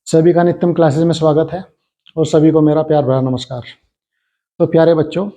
सभी का नित्यम क्लासेस में स्वागत है और सभी को मेरा प्यार भरा नमस्कार। तो प्यारे बच्चों,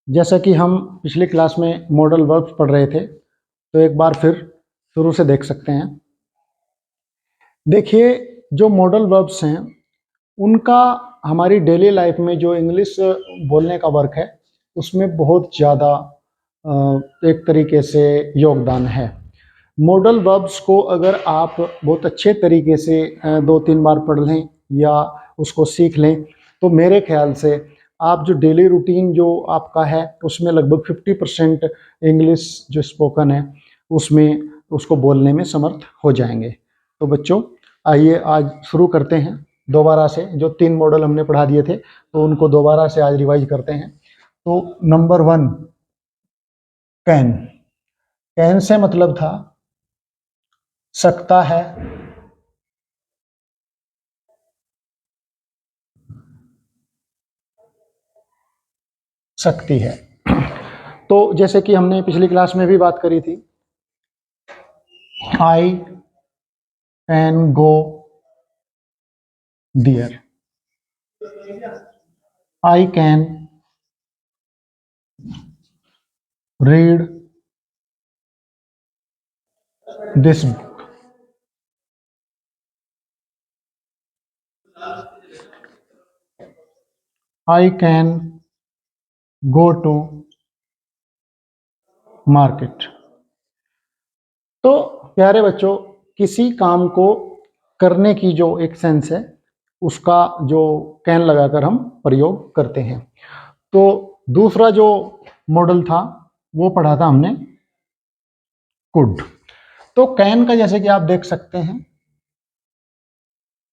जैसा कि हम पिछली क्लास में मॉडल वर्ब्स पढ़ रहे थे, तो एक बार फिर शुरू से देख सकते हैं। देखिए, जो मॉडल वर्ब्स हैं उनका हमारी डेली लाइफ में जो इंग्लिश बोलने का वर्क है उसमें बहुत ज़्यादा एक तरीके से योगदान है। मॉडल वर्ब्स को अगर आप बहुत अच्छे तरीके से 2-3 बार पढ़ लें या उसको सीख लें तो मेरे ख्याल से आप जो डेली रूटीन जो आपका है उसमें लगभग 50% इंग्लिश जो स्पोकन है उसमें उसको बोलने में समर्थ हो जाएंगे। तो बच्चों, आइए आज शुरू करते हैं दोबारा से। जो 3 मॉडल हमने पढ़ा दिए थे तो उनको दोबारा से आज रिवाइज करते हैं। तो नंबर 1, कैन। कैन से मतलब था सकता है, सकती है। तो जैसे कि हमने पिछली क्लास में भी बात करी थी, I can go there, I can read this book, I can go to market. तो प्यारे बच्चों, किसी काम को करने की जो एक सेंस है उसका जो कैन लगाकर हम प्रयोग करते हैं। तो दूसरा जो मॉडल था वो पढ़ा था हमने कुड। तो कैन का जैसे कि आप देख सकते हैं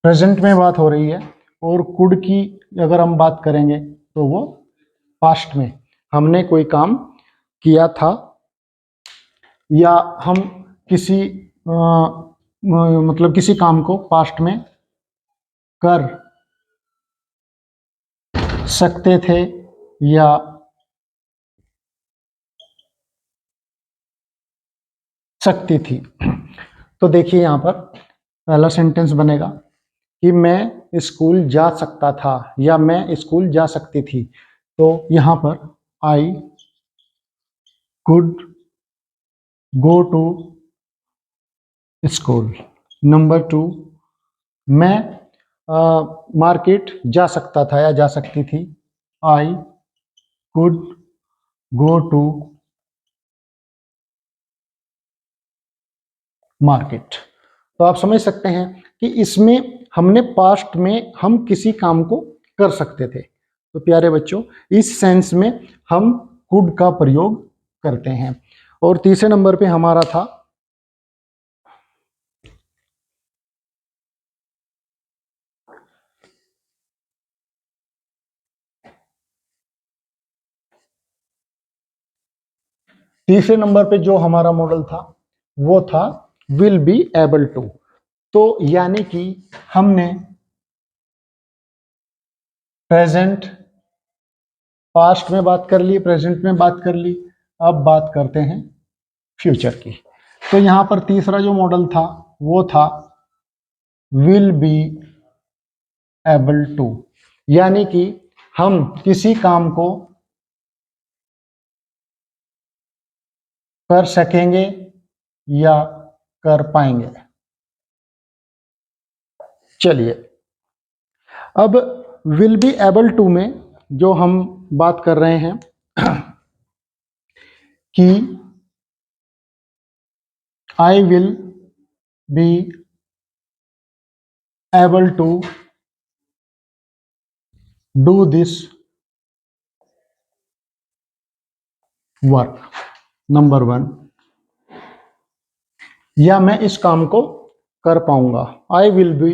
प्रेजेंट में बात हो रही है, और कुड की अगर हम बात करेंगे तो वो पास्ट में हमने कोई काम किया था या हम किसी मतलब किसी काम को पास्ट में कर सकते थे या सकती थी। तो देखिए यहाँ पर पहला सेंटेंस बनेगा कि मैं स्कूल जा सकता था या मैं स्कूल जा सकती थी। तो यहाँ पर I could go to school. Number 2, मैं मार्केट जा सकता था या जा सकती थी। I could go to market. तो आप समझ सकते हैं कि इसमें हमने पास्ट में हम किसी काम को कर सकते थे। तो प्यारे बच्चों, इस सेंस में हम कुड का प्रयोग करते हैं। और तीसरे नंबर पे हमारा था तीसरे नंबर पे जो हमारा मॉडल था वो था विल बी एबल टू। तो यानी कि हमने प्रेजेंट पास्ट में बात कर ली, प्रेजेंट में बात कर ली, अब बात करते हैं फ्यूचर की। तो यहां पर तीसरा जो मॉडल था वो था विल बी एबल टू, यानी कि हम किसी काम को कर सकेंगे या कर पाएंगे। चलिए, अब विल बी एबल टू में जो हम बात कर रहे हैं कि I will be able to do this work, number 1, या मैं इस काम को कर पाऊंगा। I will be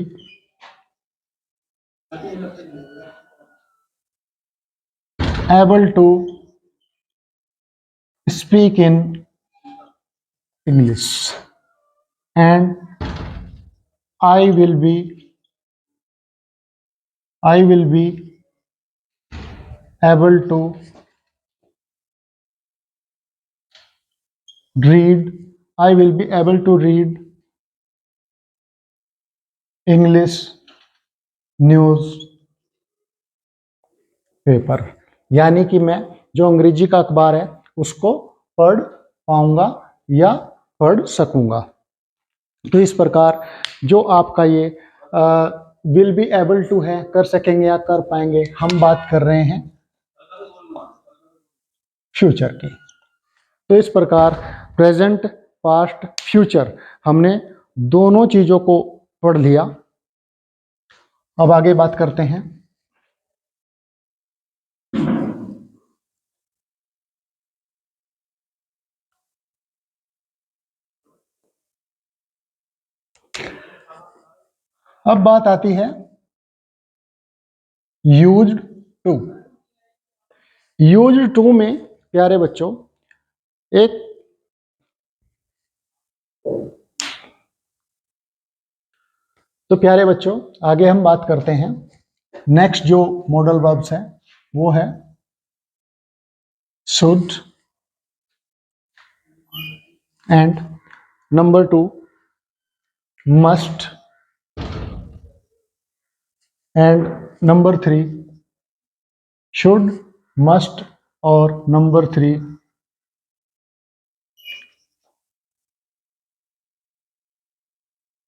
able to speak in English and I will be able to read I will be able to read English news paper, यानी कि मैं जो अंग्रेजी का अखबार है उसको पढ़ पाऊंगा या पढ़ सकूंगा। तो इस प्रकार जो आपका ये विल बी एबल टू है, कर सकेंगे या कर पाएंगे, हम बात कर रहे हैं फ्यूचर की। तो इस प्रकार प्रेजेंट, पास्ट, फ्यूचर हमने दोनों चीजों को पढ़ लिया। अब आगे बात करते हैं अब बात आती है यूज्ड टू। यूज्ड टू में प्यारे बच्चों एक तो प्यारे बच्चों आगे हम बात करते हैं नेक्स्ट जो मॉडल वर्ब्स है वो है should and number 2 must and number 3 should, must और number 3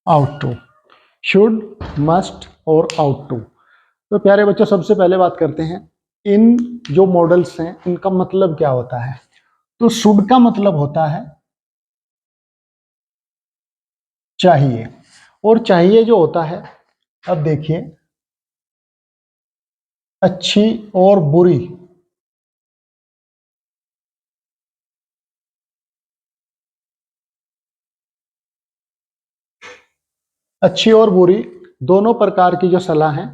ought to. Should, must और आउट टू। तो प्यारे बच्चों सबसे पहले बात करते हैं इन जो मॉडल्स हैं इनका मतलब क्या होता है। तो शुड का मतलब होता है चाहिए, और चाहिए जो होता है, अब देखिए, अच्छी और बुरी, अच्छी और बुरी दोनों प्रकार की जो सलाह है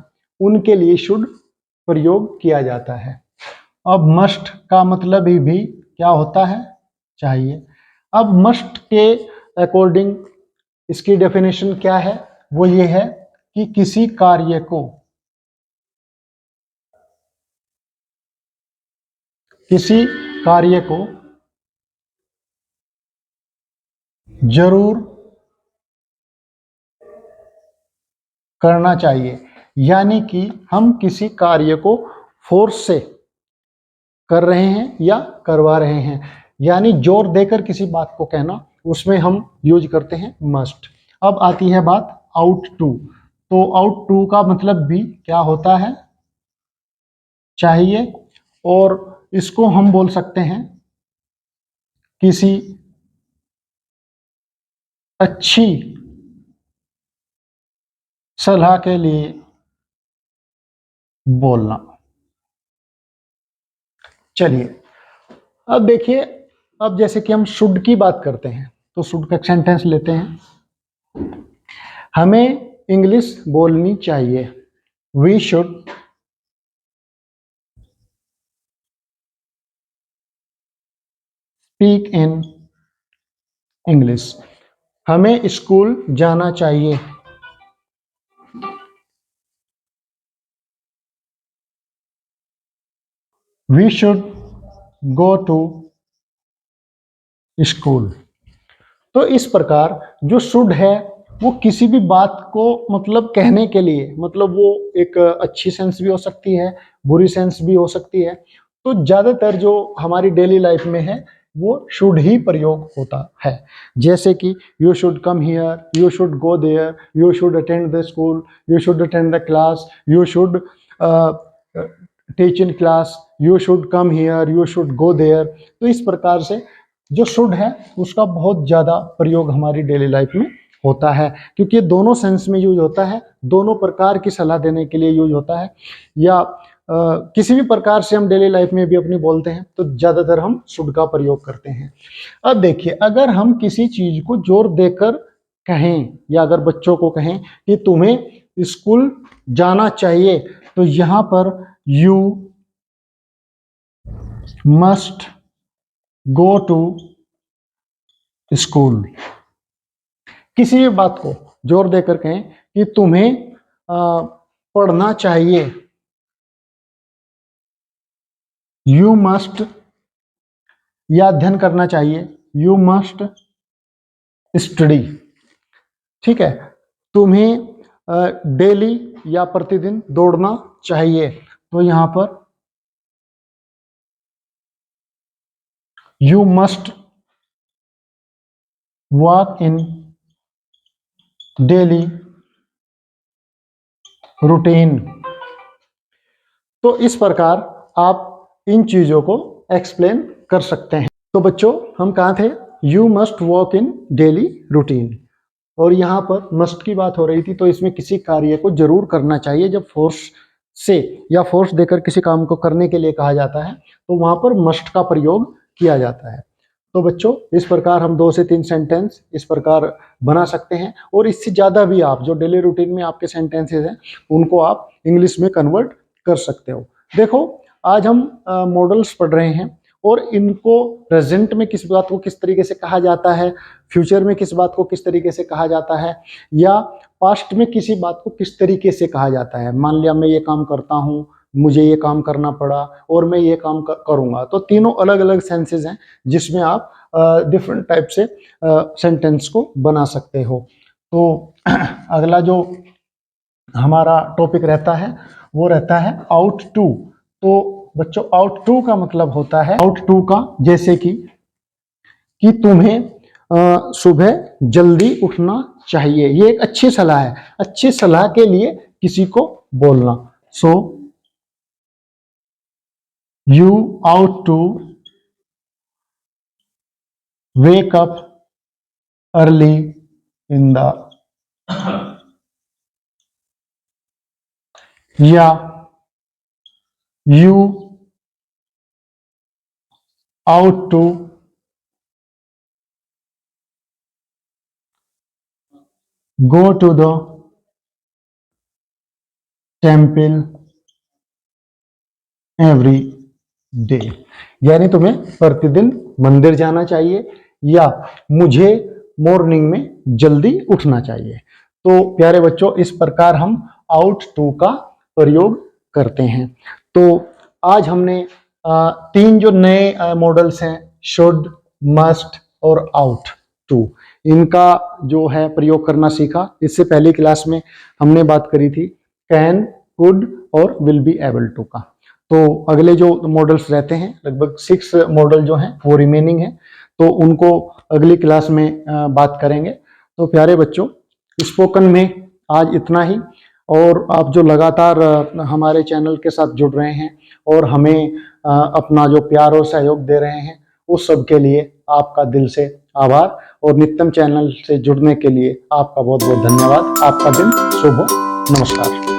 उनके लिए शुड प्रयोग किया जाता है। अब मस्ट का मतलब ही भी क्या होता है, चाहिए। अब मस्ट के अकॉर्डिंग इसकी डेफिनेशन क्या है, वो ये है कि किसी कार्य को, किसी कार्य को जरूर करना चाहिए, यानी कि हम किसी कार्य को फोर्स से कर रहे हैं या करवा रहे हैं, यानी जोर देकर किसी बात को कहना, उसमें हम यूज करते हैं मस्ट। अब आती है बात आउट टू। तो आउट टू का मतलब भी क्या होता है, चाहिए, और इसको हम बोल सकते हैं किसी अच्छी सलाह के लिए बोलना। चलिए अब देखिए, अब जैसे कि हम शुड की बात करते हैं तो शुड का सेंटेंस लेते हैं। हमें इंग्लिश बोलनी चाहिए, we should speak in English. हमें स्कूल जाना चाहिए, we should go to school. तो इस प्रकार जो शुड है वो किसी भी बात को मतलब कहने के लिए, मतलब वो एक अच्छी सेंस भी हो सकती है, बुरी सेंस भी हो सकती है। तो ज़्यादातर जो हमारी डेली लाइफ में है वो शुड ही प्रयोग होता है। जैसे कि you should come here, you should go there, you should attend the school, you should attend the class, you should teach in class, you should come here, you should go there. तो इस प्रकार से जो should है उसका बहुत ज़्यादा प्रयोग हमारी डेली लाइफ में होता है, क्योंकि ये दोनों सेंस में यूज होता है, दोनों प्रकार की सलाह देने के लिए यूज होता है, या किसी भी प्रकार से हम डेली लाइफ में भी अपनी बोलते हैं तो ज़्यादातर हम शुड का प्रयोग करते हैं। अब देखिए, अगर हम किसी चीज़ को जोर देकर कहें या अगर बच्चों को कहें कि तुम्हें स्कूल जाना चाहिए, तो यहाँ पर you must go to school. किसी भी बात को जोर देकर कहें कि तुम्हें पढ़ना चाहिए, यू मस्ट, या अध्ययन करना चाहिए, यू मस्ट स्टडी। ठीक है, तुम्हें डेली या प्रतिदिन दौड़ना चाहिए। तो यहाँ पर you must walk in daily routine. तो इस प्रकार आप इन चीजों को एक्सप्लेन कर सकते हैं। तो बच्चों हम कहाँ थे? You must walk in daily routine, और यहाँ पर मस्ट की बात हो रही थी। तो इसमें किसी कार्य को जरूर करना चाहिए। जब फोर्स से या फोर्स देकर किसी काम को करने के लिए कहा जाता है तो वहां पर मस्ट का प्रयोग किया जाता है। तो बच्चों इस प्रकार हम 2 से 3 सेंटेंस इस प्रकार बना सकते हैं, और इससे ज़्यादा भी आप जो डेली रूटीन में आपके सेंटेंसेस हैं उनको आप इंग्लिश में कन्वर्ट कर सकते हो। देखो आज हम मॉडल्स पढ़ रहे हैं, और इनको प्रेजेंट में किस बात को किस तरीके से कहा जाता है, फ्यूचर में किस बात को किस तरीके से कहा जाता है, या पास्ट में किसी बात को किस तरीके से कहा जाता है। मान लिया मैं ये काम करता हूँ, मुझे ये काम करना पड़ा और मैं ये काम करूँगा। तो तीनों अलग अलग सेंसेस हैं जिसमें आप डिफरेंट टाइप से सेंटेंस को बना सकते हो। तो अगला जो हमारा टॉपिक रहता है वो रहता है आउट टू। तो बच्चों आउट टू का मतलब होता है, आउट टू का जैसे कि तुम्हें सुबह जल्दी उठना चाहिए। ये एक अच्छी सलाह है। अच्छी सलाह के लिए किसी को बोलना। So you ought to wake up early in the, या you ought to go to the temple every day। यानी तुम्हें प्रतिदिन मंदिर जाना चाहिए, या मुझे मॉर्निंग में जल्दी उठना चाहिए। तो प्यारे बच्चों इस प्रकार हम आउट टू का प्रयोग करते हैं। तो आज हमने 3 जो नए मॉडल्स हैं, शुड, मस्ट और आउट टू, इनका जो है प्रयोग करना सीखा। इससे पहली क्लास में हमने बात करी थी कैन, कुड और विल बी एबल टू का। तो अगले जो मॉडल्स रहते हैं लगभग 6 मॉडल जो हैं वो रिमेनिंग है, तो उनको अगली क्लास में बात करेंगे। तो प्यारे बच्चों स्पोकन में आज इतना ही, और आप जो लगातार हमारे चैनल के साथ जुड़ रहे हैं और हमें अपना जो प्यार और सहयोग दे रहे हैं उस सब के लिए आपका दिल से आभार, और नित्यम चैनल से जुड़ने के लिए आपका बहुत बहुत धन्यवाद। आपका दिन शुभ हो। नमस्कार।